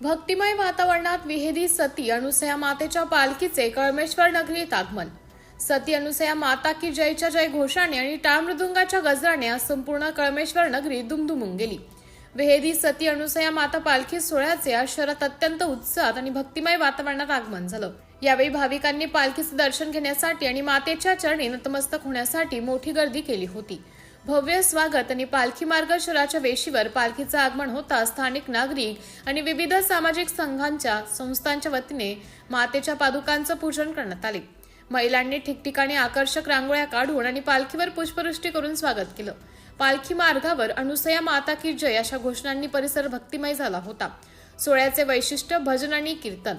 भक्तिमय वातावरणात विहेदी सती अनुसया मातेच्या पालखीचे कळमेश्वर नगरीत आगमन। सती अनुसया माता की जयच्या जय घोषाने आणि टाळ मृदुंगाच्या गजराने आज संपूर्ण कळमेश्वर नगरी दुमदुमून गेली। विहेदी सती अनुसया माता पालखी सोहळ्याचे आज शहरात अत्यंत उत्साहात आणि भक्तिमय वातावरणात आगमन झालं। यावेळी भाविकांनी पालखीचे दर्शन घेण्यासाठी आणि मातेच्या चरणी नतमस्तक होण्यासाठी मोठी गर्दी केली होती। भव्य स्वागत आणि पालखी मार्ग शहराच्या वेशीवर पालखीचं आगमन होता स्थानिक नागरिक आणि विविध सामाजिक संस्थांच्या वतीने मातेच्या पादुकांचं पूजन करण्यात आले। महिलांनी ठिकठिकाणी आकर्षक रांगोळ्या काढून आणि पालखीवर पुष्पवृष्टी करून स्वागत केलं। पालखी मार्गावर अनुसया माता की जय अशा घोषणांनी परिसर भक्तिमय झाला होता। सोहळ्याचे वैशिष्ट्य भजन आणि कीर्तन।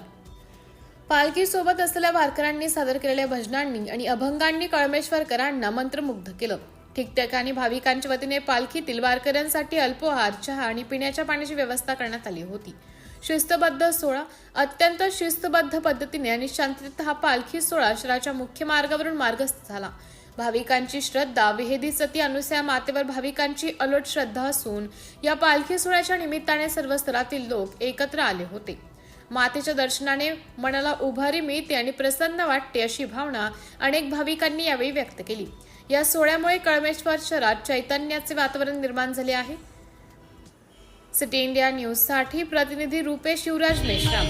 पालखी सोबत असलेल्या वारकऱ्यांनी सादर केलेल्या भजनांनी आणि अभंगांनी कळमेश्वरकरांना मंत्रमुग्ध केलं। ठिकठिकाणी भाविकांच्या वतीने पालखीतील वारकऱ्यांसाठी अल्पोहार, चहा आणि पिण्याच्या पाण्याची व्यवस्था करण्यात आली होती। शिस्तबद्ध सोहळा अत्यंत शिस्तबद्ध पद्धतीने आणि शांततेत हा पालखी सोहळा शहराच्या मुख्य मार्गावरून मार्गस्थ झाला। भाविकांची श्रद्धा विहेदी सती अनुसया मातेवर भाविकांची अलोट श्रद्धा असून या पालखी सोहळ्याच्या निमित्ताने सर्व स्तरातील लोक एकत्र आले होते। मातेच्या दर्शनाने मनाला उभारी मिळते आणि प्रसन्न वाटते अशी भावना अनेक भाविकांनी यावेळी व्यक्त केली। या सोहळ्यामुळे कळमेश्वर शहरात चैतन्याचे वातावरण निर्माण झाले आहे। सिटी इंडिया न्यूज साठी प्रतिनिधी रुपेश युवराज मेश्राम।